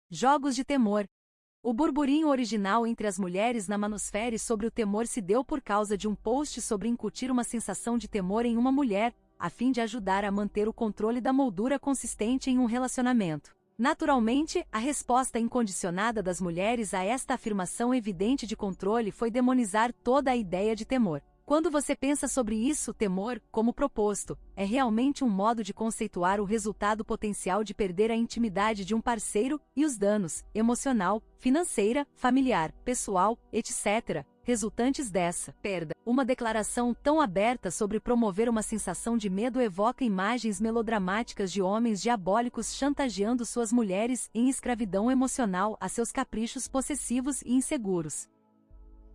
Jogos de temor. O burburinho original entre as mulheres na manosfera sobre o temor se deu por causa de um post sobre incutir uma sensação de temor em uma mulher, a fim de ajudar a manter o controle da moldura consistente em um relacionamento. Naturalmente, a resposta incondicionada das mulheres a esta afirmação evidente de controle foi demonizar toda a ideia de temor. Quando você pensa sobre isso, temor, como proposto, é realmente um modo de conceituar o resultado potencial de perder a intimidade de um parceiro e os danos, emocional, financeira, familiar, pessoal, etc., resultantes dessa perda. Uma declaração tão aberta sobre promover uma sensação de medo evoca imagens melodramáticas de homens diabólicos chantageando suas mulheres em escravidão emocional a seus caprichos possessivos e inseguros.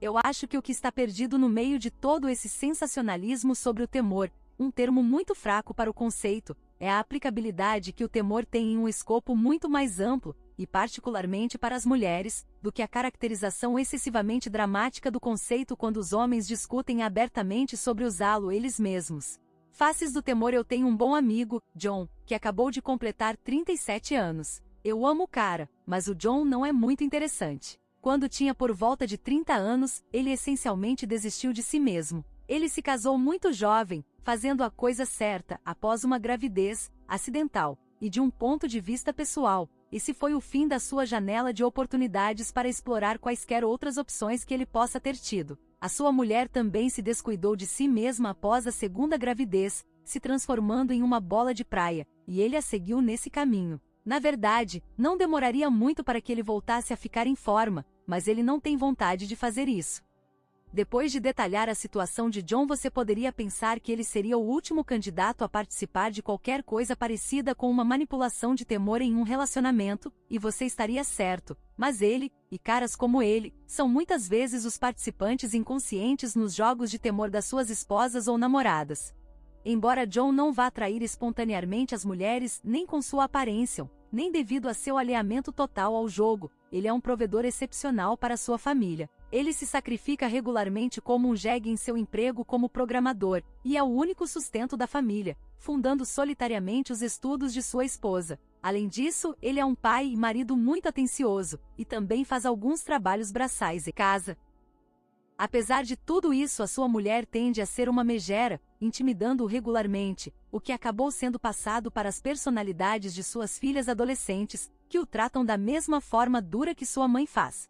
Eu acho que o que está perdido no meio de todo esse sensacionalismo sobre o temor, um termo muito fraco para o conceito, é a aplicabilidade que o temor tem em um escopo muito mais amplo, e particularmente para as mulheres, do que a caracterização excessivamente dramática do conceito quando os homens discutem abertamente sobre usá-lo eles mesmos. Faces do temor. Eu tenho um bom amigo, John, que acabou de completar 37 anos. Eu amo o cara, mas o John não é muito interessante. Quando tinha por volta de 30 anos, ele essencialmente desistiu de si mesmo. Ele se casou muito jovem, fazendo a coisa certa após uma gravidez acidental, e de um ponto de vista pessoal, esse foi o fim da sua janela de oportunidades para explorar quaisquer outras opções que ele possa ter tido. A sua mulher também se descuidou de si mesma após a segunda gravidez, se transformando em uma bola de praia, e ele a seguiu nesse caminho. Na verdade, não demoraria muito para que ele voltasse a ficar em forma, mas ele não tem vontade de fazer isso. Depois de detalhar a situação de John, você poderia pensar que ele seria o último candidato a participar de qualquer coisa parecida com uma manipulação de temor em um relacionamento, e você estaria certo, mas ele, e caras como ele, são muitas vezes os participantes inconscientes nos jogos de temor das suas esposas ou namoradas. Embora John não vá atrair espontaneamente as mulheres nem com sua aparência, nem devido a seu alinhamento total ao jogo, ele é um provedor excepcional para sua família. Ele se sacrifica regularmente como um jegue em seu emprego como programador, e é o único sustento da família, fundando solitariamente os estudos de sua esposa. Além disso, ele é um pai e marido muito atencioso, e também faz alguns trabalhos braçais e casa. Apesar de tudo isso, a sua mulher tende a ser uma megera, intimidando-o regularmente, o que acabou sendo passado para as personalidades de suas filhas adolescentes, que o tratam da mesma forma dura que sua mãe faz.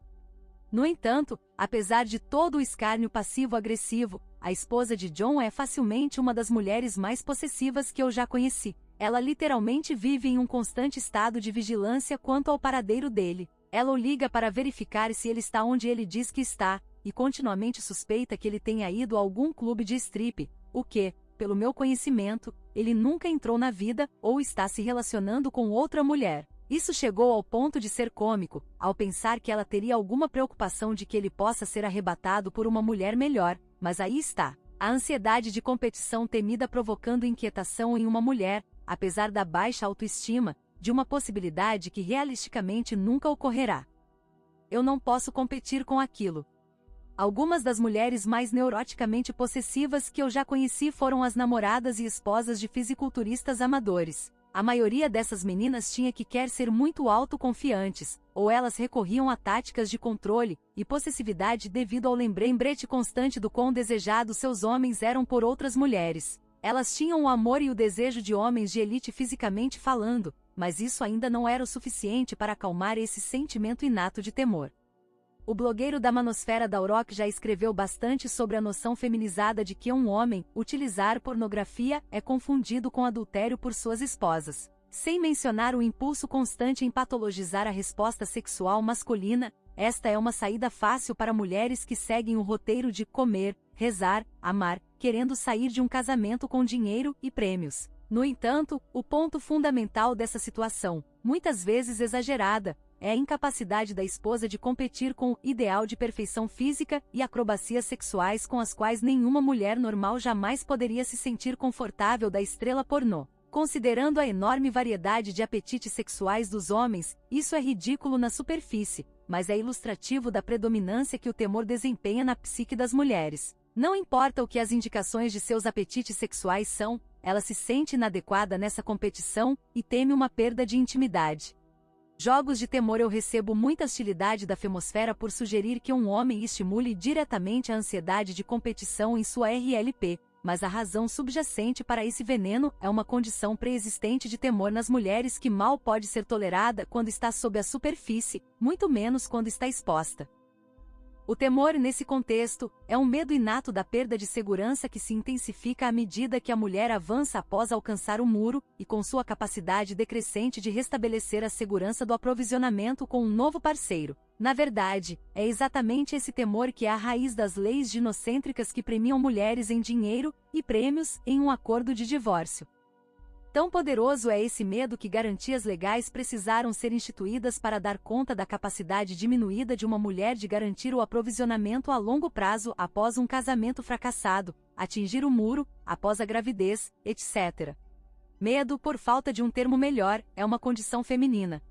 No entanto, apesar de todo o escárnio passivo-agressivo, a esposa de John é facilmente uma das mulheres mais possessivas que eu já conheci. Ela literalmente vive em um constante estado de vigilância quanto ao paradeiro dele. Ela o liga para verificar se ele está onde ele diz que está, e continuamente suspeita que ele tenha ido a algum clube de strip, o que, pelo meu conhecimento, ele nunca entrou na vida ou está se relacionando com outra mulher. Isso chegou ao ponto de ser cômico, ao pensar que ela teria alguma preocupação de que ele possa ser arrebatado por uma mulher melhor, mas aí está. A ansiedade de competição temida provocando inquietação em uma mulher, apesar da baixa autoestima, de uma possibilidade que realisticamente nunca ocorrerá. Eu não posso competir com aquilo. Algumas das mulheres mais neuroticamente possessivas que eu já conheci foram as namoradas e esposas de fisiculturistas amadores. A maioria dessas meninas tinha que quer ser muito autoconfiantes, ou elas recorriam a táticas de controle e possessividade devido ao lembrete constante do quão desejados seus homens eram por outras mulheres. Elas tinham o amor e o desejo de homens de elite fisicamente falando, mas isso ainda não era o suficiente para acalmar esse sentimento inato de temor. O blogueiro da manosfera Daurok já escreveu bastante sobre a noção feminizada de que um homem utilizar pornografia é confundido com adultério por suas esposas. Sem mencionar o impulso constante em patologizar a resposta sexual masculina, esta é uma saída fácil para mulheres que seguem o roteiro de comer, rezar, amar, querendo sair de um casamento com dinheiro e prêmios. No entanto, o ponto fundamental dessa situação, muitas vezes exagerada, é a incapacidade da esposa de competir com o ideal de perfeição física e acrobacias sexuais com as quais nenhuma mulher normal jamais poderia se sentir confortável da estrela pornô. Considerando a enorme variedade de apetites sexuais dos homens, isso é ridículo na superfície, mas é ilustrativo da predominância que o temor desempenha na psique das mulheres. Não importa o que as indicações de seus apetites sexuais são, ela se sente inadequada nessa competição e teme uma perda de intimidade. Jogos de temor. Eu recebo muita hostilidade da Femosfera por sugerir que um homem estimule diretamente a ansiedade de competição em sua RLP, mas a razão subjacente para esse veneno é uma condição pré-existente de temor nas mulheres que mal pode ser tolerada quando está sob a superfície, muito menos quando está exposta. O temor, nesse contexto, é um medo inato da perda de segurança que se intensifica à medida que a mulher avança após alcançar o muro, e com sua capacidade decrescente de restabelecer a segurança do aprovisionamento com um novo parceiro. Na verdade, é exatamente esse temor que é a raiz das leis ginocêntricas que premiam mulheres em dinheiro e prêmios em um acordo de divórcio. Tão poderoso é esse medo que garantias legais precisaram ser instituídas para dar conta da capacidade diminuída de uma mulher de garantir o aprovisionamento a longo prazo após um casamento fracassado, atingir o muro, após a gravidez, etc. Medo, por falta de um termo melhor, é uma condição feminina.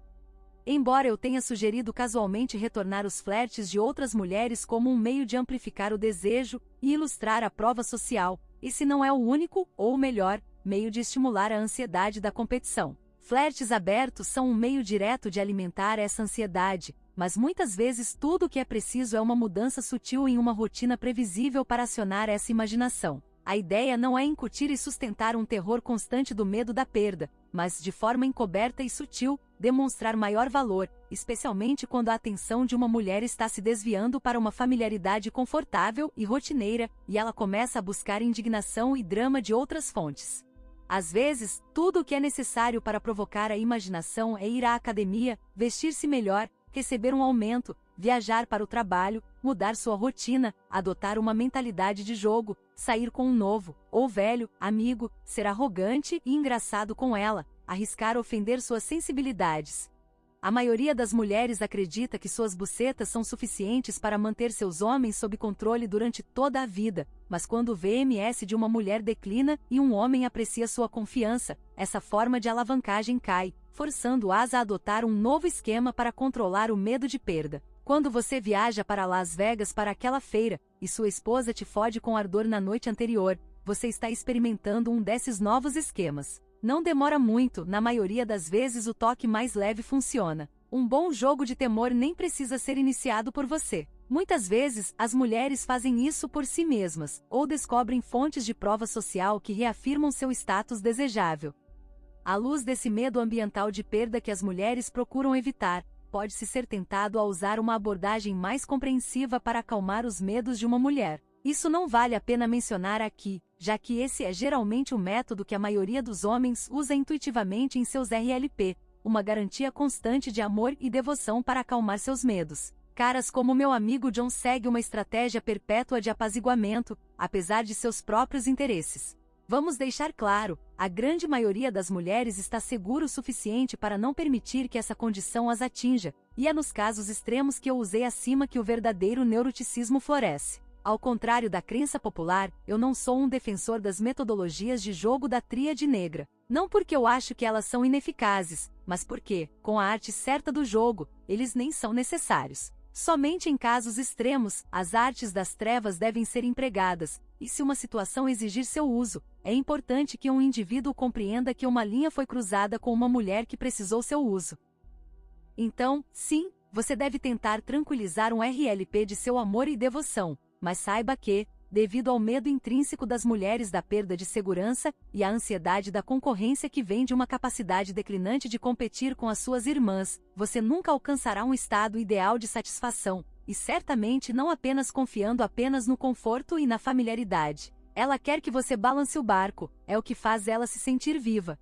Embora eu tenha sugerido casualmente retornar os flertes de outras mulheres como um meio de amplificar o desejo e ilustrar a prova social, esse não é o único, ou o melhor, meio de estimular a ansiedade da competição. Flertes abertos são um meio direto de alimentar essa ansiedade, mas muitas vezes tudo o que é preciso é uma mudança sutil em uma rotina previsível para acionar essa imaginação. A ideia não é incutir e sustentar um terror constante do medo da perda, mas de forma encoberta e sutil, demonstrar maior valor, especialmente quando a atenção de uma mulher está se desviando para uma familiaridade confortável e rotineira, e ela começa a buscar indignação e drama de outras fontes. Às vezes, tudo o que é necessário para provocar a imaginação é ir à academia, vestir-se melhor, receber um aumento, viajar para o trabalho, mudar sua rotina, adotar uma mentalidade de jogo, sair com um novo, ou velho, amigo, ser arrogante e engraçado com ela, arriscar ofender suas sensibilidades. A maioria das mulheres acredita que suas bucetas são suficientes para manter seus homens sob controle durante toda a vida, mas quando o VMS de uma mulher declina e um homem aprecia sua confiança, essa forma de alavancagem cai, forçando-as a adotar um novo esquema para controlar o medo de perda. Quando você viaja para Las Vegas para aquela feira, e sua esposa te fode com ardor na noite anterior, você está experimentando um desses novos esquemas. Não demora muito, na maioria das vezes o toque mais leve funciona. Um bom jogo de temor nem precisa ser iniciado por você. Muitas vezes, as mulheres fazem isso por si mesmas, ou descobrem fontes de prova social que reafirmam seu status desejável. À luz desse medo ambiental de perda que as mulheres procuram evitar, pode-se ser tentado a usar uma abordagem mais compreensiva para acalmar os medos de uma mulher. Isso não vale a pena mencionar aqui, já que esse é geralmente o método que a maioria dos homens usa intuitivamente em seus RLP, uma garantia constante de amor e devoção para acalmar seus medos. Caras como meu amigo John segue uma estratégia perpétua de apaziguamento, apesar de seus próprios interesses. Vamos deixar claro, a grande maioria das mulheres está segura o suficiente para não permitir que essa condição as atinja, e é nos casos extremos que eu usei acima que o verdadeiro neuroticismo floresce. Ao contrário da crença popular, eu não sou um defensor das metodologias de jogo da tríade negra. Não porque eu acho que elas são ineficazes, mas porque, com a arte certa do jogo, eles nem são necessários. Somente em casos extremos, as artes das trevas devem ser empregadas, e se uma situação exigir seu uso, é importante que um indivíduo compreenda que uma linha foi cruzada com uma mulher que precisou seu uso. Então, sim, você deve tentar tranquilizar um RLP de seu amor e devoção, mas saiba que, devido ao medo intrínseco das mulheres da perda de segurança e à ansiedade da concorrência que vem de uma capacidade declinante de competir com as suas irmãs, você nunca alcançará um estado ideal de satisfação, e certamente não apenas confiando apenas no conforto e na familiaridade. Ela quer que você balance o barco, é o que faz ela se sentir viva.